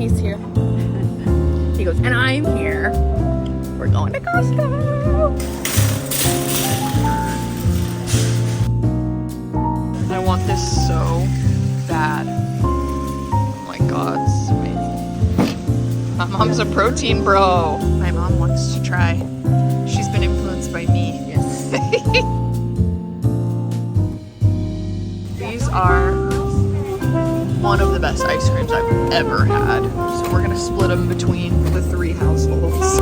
he's here. He goes, and I'm here. We're going to Costco. I want this so bad. Oh my god, it's amazing. My mom's a protein bro. My mom wants to try. She's been influenced by me. Yes. These are one of the best ice creams I've ever had. So we're gonna split them between the 3 households.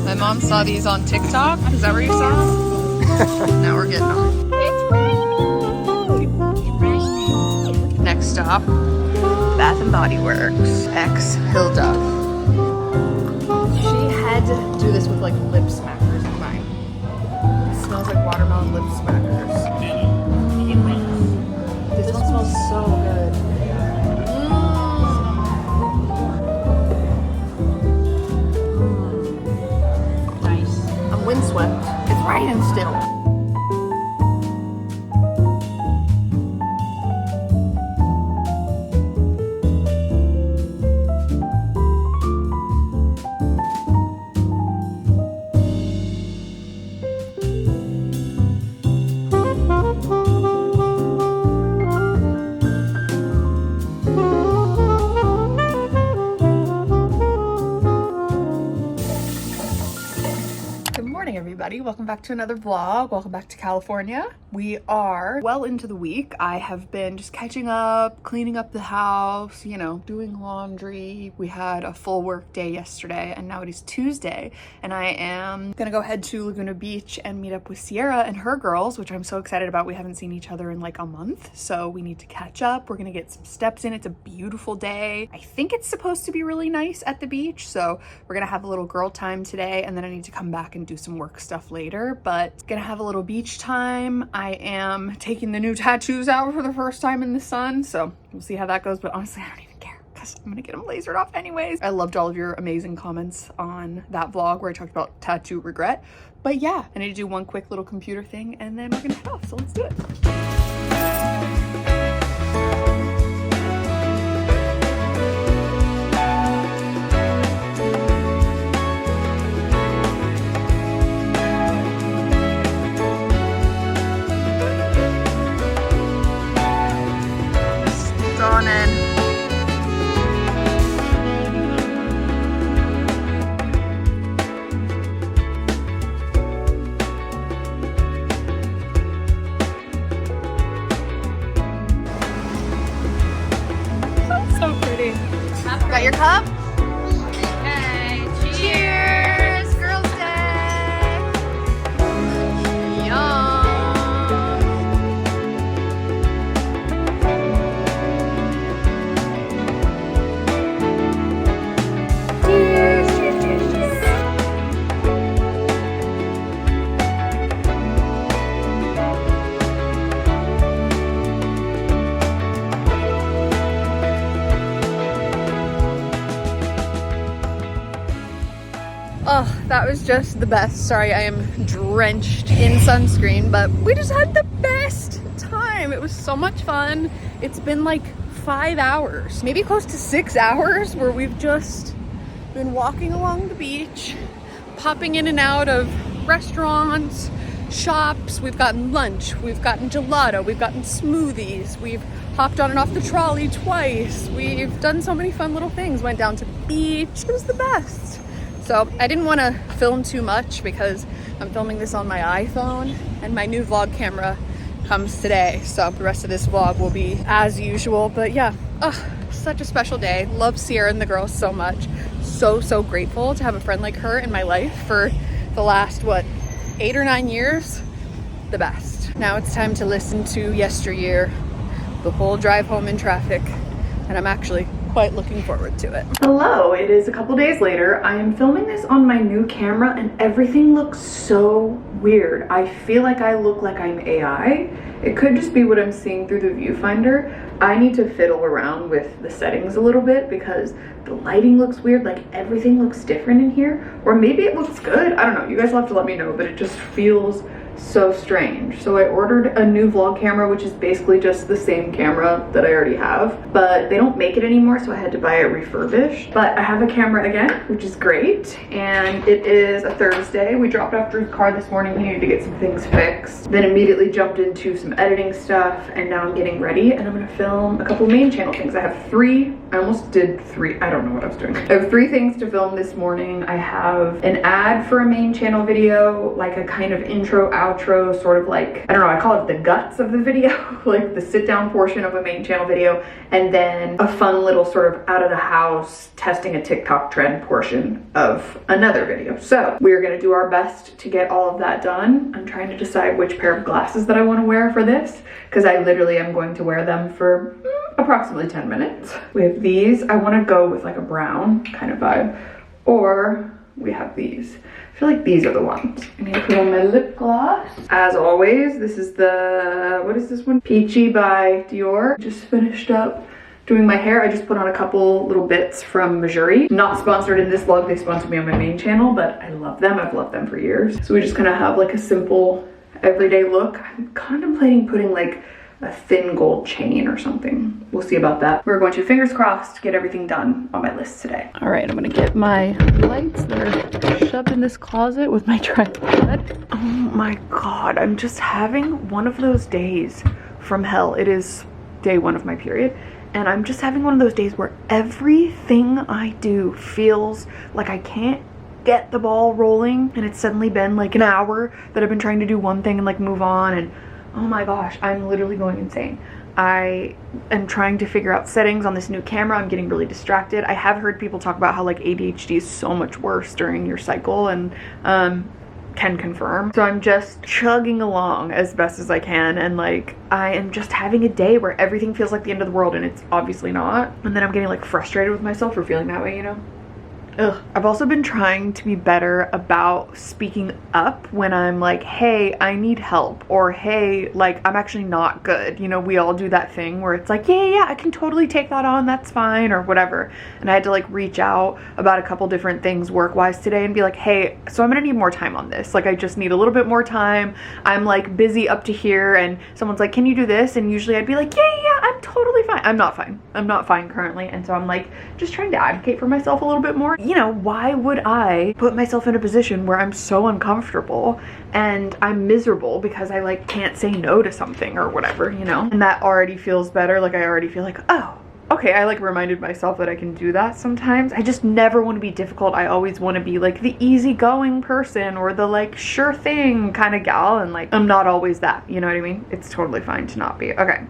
My mom saw these on TikTok. Is that where you saw them? Now we're getting them. It's raining. Next stop, Bath and Body Works, ex Hilda. She had to do this with like lip smackers in mind. It smells like watermelon lip smackers. This one smells so good. Nice. I'm windswept. It's raining still. Everybody, welcome back to another vlog. Welcome back to California. We are well into the week. I have been just catching up, cleaning up the house, you know, doing laundry. We had a full work day yesterday and now it is Tuesday and I am gonna go head to Laguna Beach and meet up with Sierra and her girls, which I'm so excited about. We haven't seen each other in like a month, so we need to catch up. We're gonna get some steps in. It's a beautiful day. I think it's supposed to be really nice at the beach, so we're gonna have a little girl time today and then I need to come back and do some work stuff later, but gonna have a little beach time. I am taking the new tattoos out for the first time in the sun, so we'll see how that goes, but honestly I don't even care because I'm gonna get them lasered off anyways. I loved all of your amazing comments on that vlog where I talked about tattoo regret, but yeah, I need to do one quick little computer thing and then we're gonna head off, so let's do it. Got your cup? Okay, cheers! Cheers! Girls' Day! Yum! Cheers! Cheers! Cheers! Cheers! Oh, that was just the best. Sorry, I am drenched in sunscreen, but we just had the best time. It was so much fun. It's been like 5 hours, maybe close to 6 hours, where we've just been walking along the beach, popping in and out of restaurants, shops. We've gotten lunch, we've gotten gelato, we've gotten smoothies, we've hopped on and off the trolley twice. We've done so many fun little things, went down to the beach. It was the best. So I didn't want to film too much because I'm filming this on my iPhone and my new vlog camera comes today. So the rest of this vlog will be as usual, but yeah, such a special day. Love Sierra and the girls so much. So grateful to have a friend like her in my life for the last, what, 8 or 9 years? The best. Now it's time to listen to Yesteryear the whole drive home in traffic, and I'm actually quite looking forward to it. Hello, it is a couple days later. I am filming this on my new camera and everything looks so weird. I feel like I look like I'm AI. It could just be what I'm seeing through the viewfinder. I need to fiddle around with the settings a little bit because the lighting looks weird, like everything looks different in here. Or maybe it looks good, I don't know. You guys will have to let me know, but it just feels so strange. So I ordered a new vlog camera, which is basically just the same camera that I already have, but they don't make it anymore, so I had to buy it refurbished. But I have a camera again, which is great, and it is a Thursday. We dropped off Drew's car this morning. He needed to get some things fixed, then immediately jumped into some editing stuff, and now I'm getting ready and I'm gonna film a couple main channel things. I have three. I almost did three. I don't know what I was doing. I have 3 things to film this morning. I have an ad for a main channel video, like a kind of intro, outro, sort of like, I don't know, I call it the guts of the video, like the sit down portion of a main channel video, and then a fun little sort of out of the house testing a TikTok trend portion of another video. So we're gonna do our best to get all of that done. I'm trying to decide which pair of glasses that I want to wear for this, because I literally am going to wear them for approximately 10 minutes. We have these. I want to go with like a brown kind of vibe, or we have these. I feel like these are the ones. I need to put on my lip gloss. As always, this is the, what is this one? Peachy by Dior. Just finished up doing my hair. I just put on a couple little bits from Missouri. Not sponsored in this vlog. They sponsored me on my main channel, but I love them. I've loved them for years. So we just kind of have like a simple everyday look. I'm contemplating putting like a thin gold chain or something. We'll see about that. We're going to, fingers crossed, get everything done on my list today. All right, I'm gonna get my lights that are shoved in this closet with my tripod. Oh my God, I'm just having one of those days from hell. It is day 1 of my period, and I'm just having one of those days where everything I do feels like I can't get the ball rolling, and it's suddenly been like an hour that I've been trying to do one thing and like move on, and oh my gosh, I'm literally going insane. I am trying to figure out settings on this new camera. I'm getting really distracted. I have heard people talk about how like ADHD is so much worse during your cycle, and can confirm. So I'm just chugging along as best as I can, and like I am just having a day where everything feels like the end of the world, and it's obviously not. And then I'm getting like frustrated with myself for feeling that way, you know? Ugh. I've also been trying to be better about speaking up when I'm like, hey, I need help, or hey, like I'm actually not good. You know, we all do that thing where it's like, yeah, I can totally take that on, that's fine, or whatever. And I had to like reach out about a couple different things work-wise today and be like, hey, so I'm gonna need more time on this. Like I just need a little bit more time. I'm like busy up to here, and someone's like, can you do this? And usually I'd be like, yeah, I'm totally fine. I'm not fine. I'm not fine currently. And so I'm like just trying to advocate for myself a little bit more. You know, why would I put myself in a position where I'm so uncomfortable and I'm miserable because I like can't say no to something or whatever, you know? And that already feels better. Like I already feel like, oh, okay, I like reminded myself that I can do that sometimes. I just never want to be difficult. I always want to be like the easygoing person or the like sure thing kind of gal, and like I'm not always that, you know what I mean? It's totally fine to not be. Okay.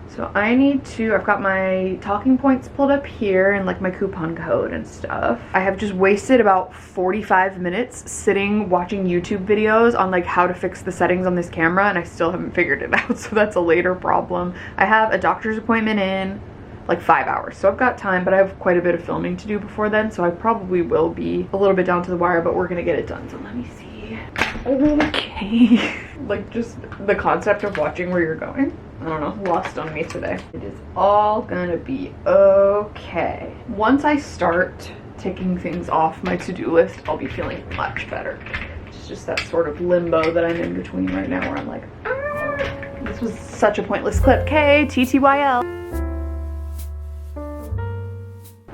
So I need to, I've got my talking points pulled up here and like my coupon code and stuff. I have just wasted about 45 minutes sitting watching YouTube videos on like how to fix the settings on this camera, and I still haven't figured it out, so that's a later problem. I have a doctor's appointment in like 5 hours, so I've got time, but I have quite a bit of filming to do before then, so I probably will be a little bit down to the wire, but we're gonna get it done. So let me see. Okay. Like just the concept of watching where you're going, I don't know, lost on me today. It is all gonna be okay. Once I start taking things off my to-do list, I'll be feeling much better. It's just that sort of limbo that I'm in between right now where I'm like, this was such a pointless clip. Okay, TTYL.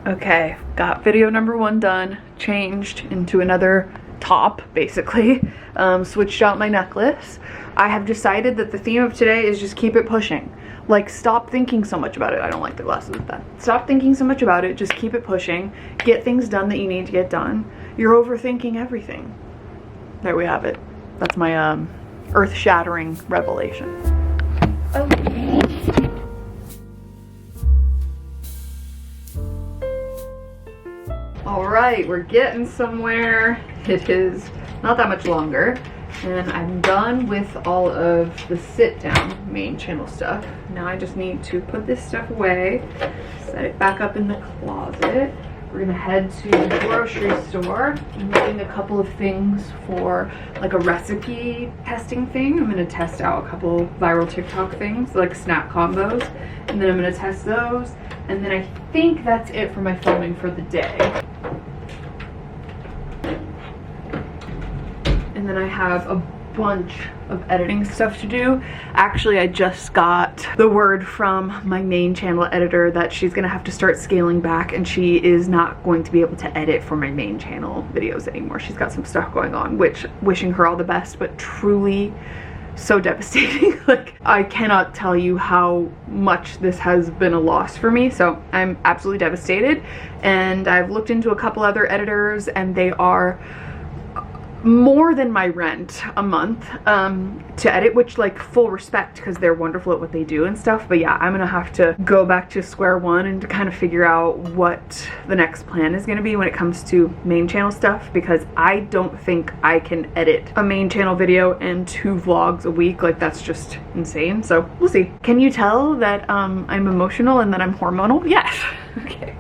Okay, got video number 1 done, changed into another top, basically. Switched out my necklace. I have decided that the theme of today is just keep it pushing. Like, stop thinking so much about it. I don't like the glasses with that. Stop thinking so much about it. Just keep it pushing. Get things done that you need to get done. You're overthinking everything. There we have it. That's my earth-shattering revelation. Oh. All right, we're getting somewhere. It is not that much longer, and I'm done with all of the sit-down main channel stuff. Now I just need to put this stuff away, set it back up in the closet. We're gonna head to the grocery store. I'm getting a couple of things for like a recipe testing thing. I'm gonna test out a couple viral TikTok things, like snack combos, and then I'm gonna test those. And then I think that's it for my filming for the day. And then I have a bunch of editing stuff to do. Actually, I just got the word from my main channel editor that she's gonna have to start scaling back, and she is not going to be able to edit for my main channel videos anymore. She's got some stuff going on, which wishing her all the best, but truly so devastating. Like, I cannot tell you how much this has been a loss for me. So I'm absolutely devastated, and I've looked into a couple other editors and they are more than my rent a month to edit, which, like, full respect, because they're wonderful at what they do and stuff. But yeah, I'm gonna have to go back to square one and to kind of figure out what the next plan is gonna be when it comes to main channel stuff, because I don't think I can edit a main channel video and 2 vlogs a week. Like, that's just insane. So we'll see. Can you tell that I'm emotional and that I'm hormonal? Yes. Okay,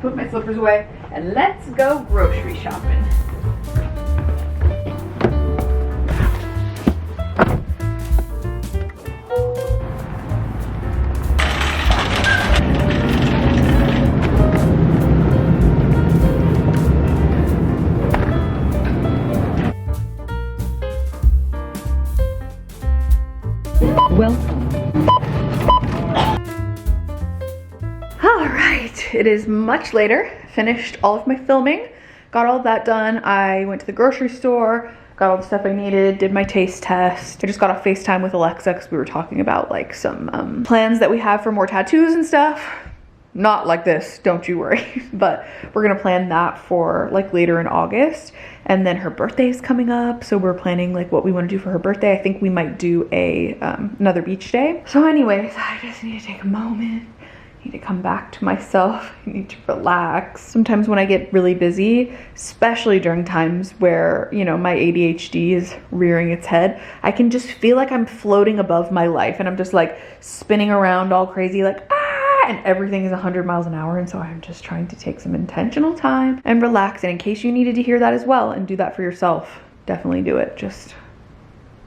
put my slippers away and let's go grocery shopping. Alright, it is much later. Finished all of my filming, got all of that done. I went to the grocery store, got all the stuff I needed, did my taste test. I just got off FaceTime with Alexa because we were talking about, like, some plans that we have for more tattoos and stuff. Not like this, don't you worry. But we're gonna plan that for, like, later in August. And then her birthday is coming up, so we're planning, like, what we want to do for her birthday. I think we might do a another beach day. So anyways, I just need to take a moment. I need to come back to myself. I need to relax. Sometimes when I get really busy, especially during times where, you know, my ADHD is rearing its head, I can just feel like I'm floating above my life, and I'm just, like, spinning around all crazy, like, and everything is 100 miles an hour. And so I'm just trying to take some intentional time and relax. And in case you needed to hear that as well and do that for yourself, definitely do it. Just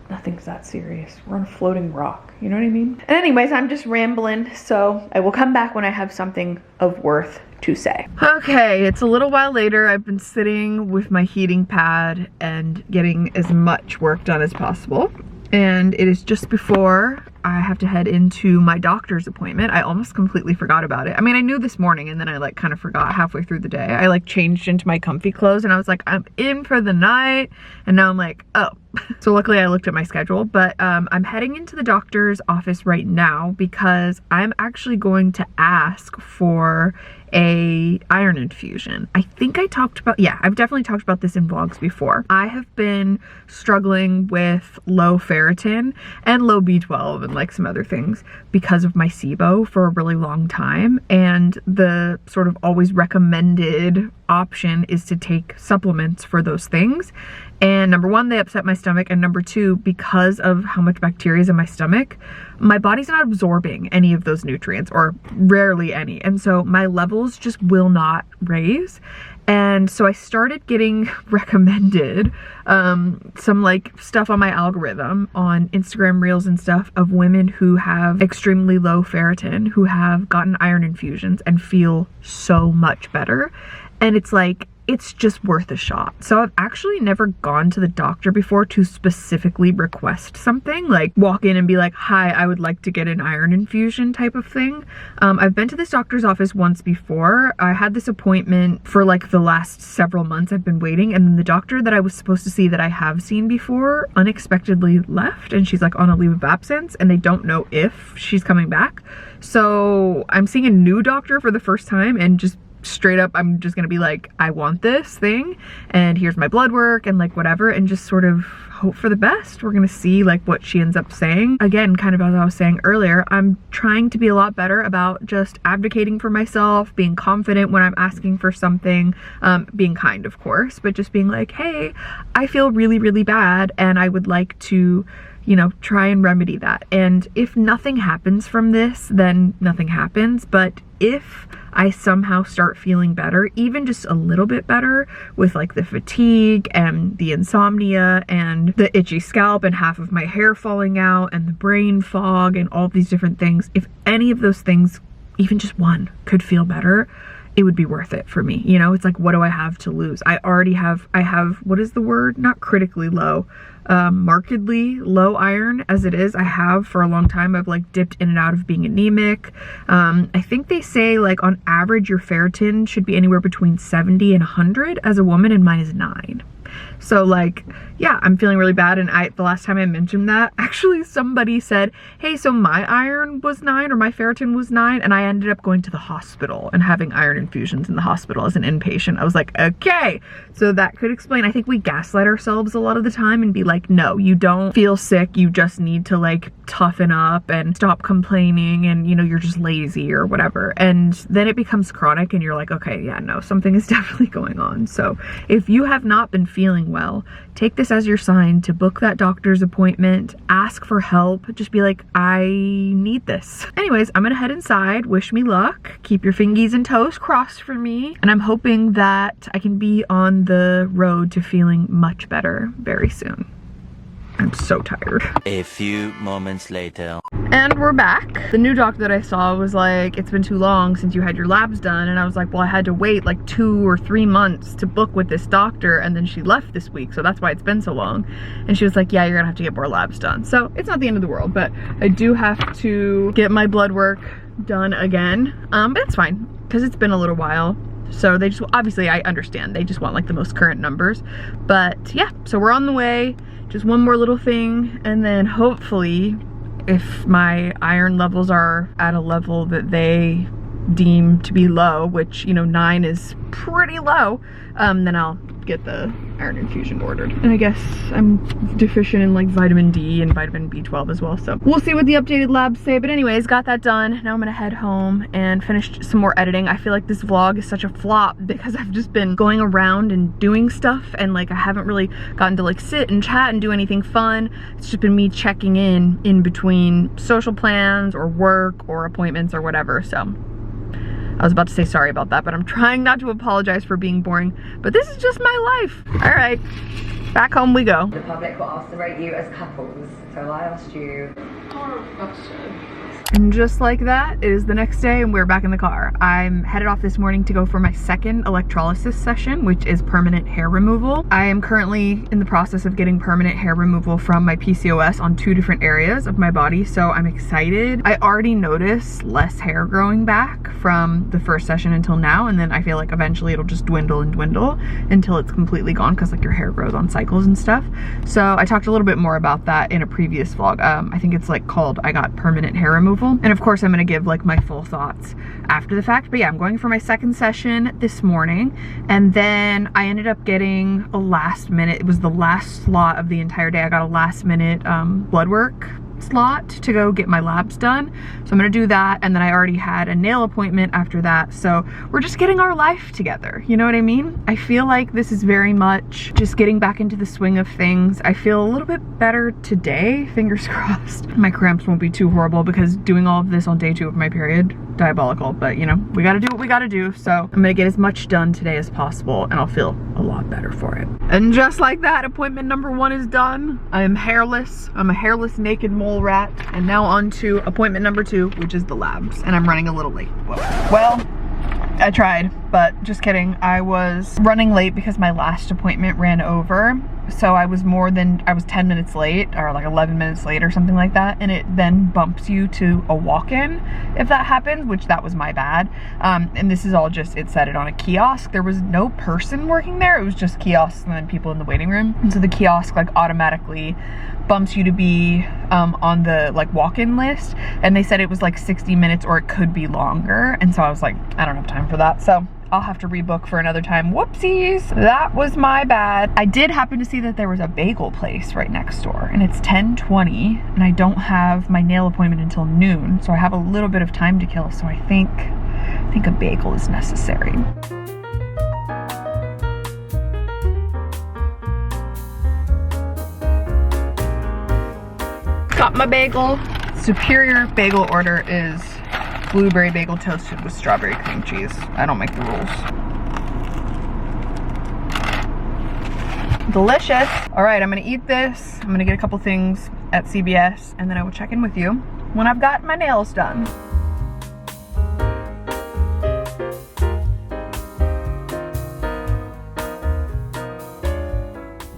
nothing's that serious. We're on a floating rock, you know what I mean? And anyways, I'm just rambling, so I will come back when I have something of worth to say. Okay, it's a little while later. I've been sitting with my heating pad and getting as much work done as possible. And it is just before I have to head into my doctor's appointment. I almost completely forgot about it. I mean, I knew this morning, and then I, like, kind of forgot halfway through the day. I, like, changed into my comfy clothes and I was like, I'm in for the night. And now I'm like, oh. So luckily I looked at my schedule, but I'm heading into the doctor's office right now because I'm actually going to ask for a iron infusion. I think I talked about, yeah, I've definitely talked about this in vlogs before. I have been struggling with low ferritin and low B12 and, like, some other things because of my SIBO for a really long time. And the sort of always recommended option is to take supplements for those things. And number one, they upset my stomach. And number two, because of how much bacteria is in my stomach, my body's not absorbing any of those nutrients, or rarely any. And so my levels just will not raise. And so I started getting recommended some, like, stuff on my algorithm on Instagram Reels and stuff of women who have extremely low ferritin, who have gotten iron infusions and feel so much better. And it's like, it's just worth a shot. So I've actually never gone to the doctor before to specifically request something, like walk in and be like, hi, I would like to get an iron infusion type of thing. I've been to this doctor's office once before. I had this appointment for, like, the last several months I've been waiting, and then the doctor that I was supposed to see that I have seen before unexpectedly left, and she's, like, on a leave of absence, and they don't know if she's coming back. So I'm seeing a new doctor for the first time, and just straight up, I'm just gonna be like, I want this thing, and here's my blood work, and, like, whatever, and just sort of hope for the best. We're gonna see, like, what she ends up saying. Again, kind of as I was saying earlier, I'm trying to be a lot better about just advocating for myself, being confident when I'm asking for something, being kind, of course, but just being like, hey, I feel really, really bad, and I would like to, you know, try and remedy that. And if nothing happens from this, then nothing happens. But if I somehow start feeling better, even just a little bit better, with, like, the fatigue and the insomnia and the itchy scalp and half of my hair falling out and the brain fog and all these different things, if any of those things, even just one, could feel better, it would be worth it for me. You know, it's like, what do I have to lose? I have, what is the word? Not critically low. markedly low iron as it is. I have for a long time. I've like dipped in and out of being anemic. I think they say like on average your ferritin should be anywhere between 70 and 100 as a woman, and mine is 9. So like, yeah, I'm feeling really bad. And the last time I mentioned that, actually somebody said, hey, so my iron was 9 or my ferritin was 9. And I ended up going to the hospital and having iron infusions in the hospital as an inpatient. I was like, okay, so that could explain. I think we gaslight ourselves a lot of the time and be like, no, you don't feel sick. You just need to like toughen up and stop complaining, and you know, you're just lazy or whatever. And then it becomes chronic and you're like, okay, yeah, no, something is definitely going on. So if you have not been feeling well, take this as your sign to book that doctor's appointment, ask for help, just be like, I need this. Anyways, I'm gonna head inside, wish me luck, keep your fingies and toes crossed for me, and I'm hoping that I can be on the road to feeling much better very soon. I'm so tired. A few moments later. And we're back. The new doc that I saw was like, it's been too long since you had your labs done. And I was like, well, I had to wait like 2 or 3 months to book with this doctor. And then she left this week. So that's why it's been so long. And she was like, yeah, you're gonna have to get more labs done. So it's not the end of the world, but I do have to get my blood work done again. But it's fine because it's been a little while. So they just, obviously I understand, they just want like the most current numbers. But yeah, so we're on the way. Just one more little thing, and then hopefully if my iron levels are at a level that they deem to be low, which, you know, 9 is pretty low, then I'll get the iron infusion ordered. And I guess I'm deficient in like vitamin D and vitamin B12 as well, so we'll see what the updated labs say. But anyways, got that done. Now I'm gonna head home and finish some more editing. I feel like this vlog is such a flop because I've just been going around and doing stuff, and like I haven't really gotten to like sit and chat and do anything fun. It's just been me checking in between social plans or work or appointments or whatever. So I was about to say sorry about that, but I'm trying not to apologize for being boring, but this is just my life. All right, back home we go. The public will ask to rate you as couples, so I asked you. And just like that, it is the next day and we're back in the car. I'm headed off this morning to go for my second electrolysis session, which is permanent hair removal. I am currently in the process of getting permanent hair removal from my PCOS on 2 different areas of my body, so I'm excited. I already noticed less hair growing back from the first session until now, and then I feel like eventually it'll just dwindle and dwindle until it's completely gone, because like your hair grows on cycles and stuff. So I talked a little bit more about that in a previous vlog. I think it's like called I Got Permanent Hair Removal. And of course I'm gonna give like my full thoughts after the fact. But yeah, I'm going for my second session this morning, and then I ended up getting a last minute, it was the last slot of the entire day. I got a last minute blood work slot to go get my labs done. So I'm gonna do that, and then I already had a nail appointment after that. So we're just getting our life together, you know what I mean? I feel like this is very much just getting back into the swing of things. I feel a little bit better today, fingers crossed. My cramps won't be too horrible, because doing all of this on day 2 of my period, diabolical, but you know, we gotta do what we gotta do. So I'm gonna get as much done today as possible, and I'll feel a lot better for it. And just like that, appointment number 1 is done. I am hairless. I'm a hairless naked mole rat. And now on to appointment number 2, which is the labs. And I'm running a little late. Whoa. Well, I tried, but just kidding. I was running late because my last appointment ran over. So I was 10 minutes late, or like 11 minutes late or something like that. And it then bumps you to a walk-in if that happens, which that was my bad. And this is all just, it said it on a kiosk. There was no person working there. It was just kiosks and then people in the waiting room. And so the kiosk like automatically bumps you to be on the like walk-in list. And they said it was like 60 minutes or it could be longer. And so I was like, I don't have time for that. So I'll have to rebook for another time. Whoopsies, that was my bad. I did happen to see that there was a bagel place right next door, and it's 10:20, and I don't have my nail appointment until noon, so I have a little bit of time to kill. So I think a bagel is necessary. Got my bagel. Superior bagel order is blueberry bagel toasted with strawberry cream cheese. I don't make the rules. Delicious. All right, I'm gonna eat this. I'm gonna get a couple things at CVS, and then I will check in with you when I've got my nails done.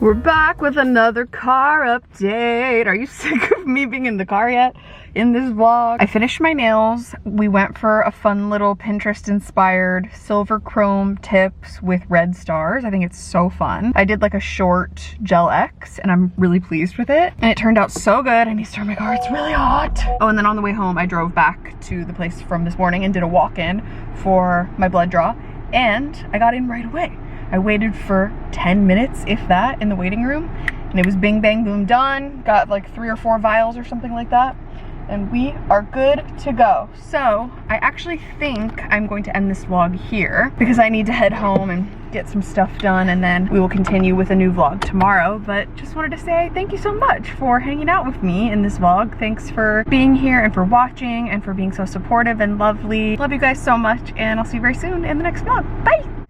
We're back with another car update. Are you sick of me being in the car yet? In this vlog, I finished my nails. We went for a fun little Pinterest inspired silver chrome tips with red stars. I think it's so fun. I did like a short gel X and I'm really pleased with it. And it turned out so good. I need to start my car, it's really hot. Oh, and then on the way home, I drove back to the place from this morning and did a walk-in for my blood draw. And I got in right away. I waited for 10 minutes, if that, in the waiting room. And it was bing, bang, boom, done. Got like 3 or 4 vials or something like that. And we are good to go. So I actually think I'm going to end this vlog here because I need to head home and get some stuff done, and then we will continue with a new vlog tomorrow. But just wanted to say thank you so much for hanging out with me in this vlog. Thanks for being here and for watching and for being so supportive and lovely. Love you guys so much, and I'll see you very soon in the next vlog. Bye!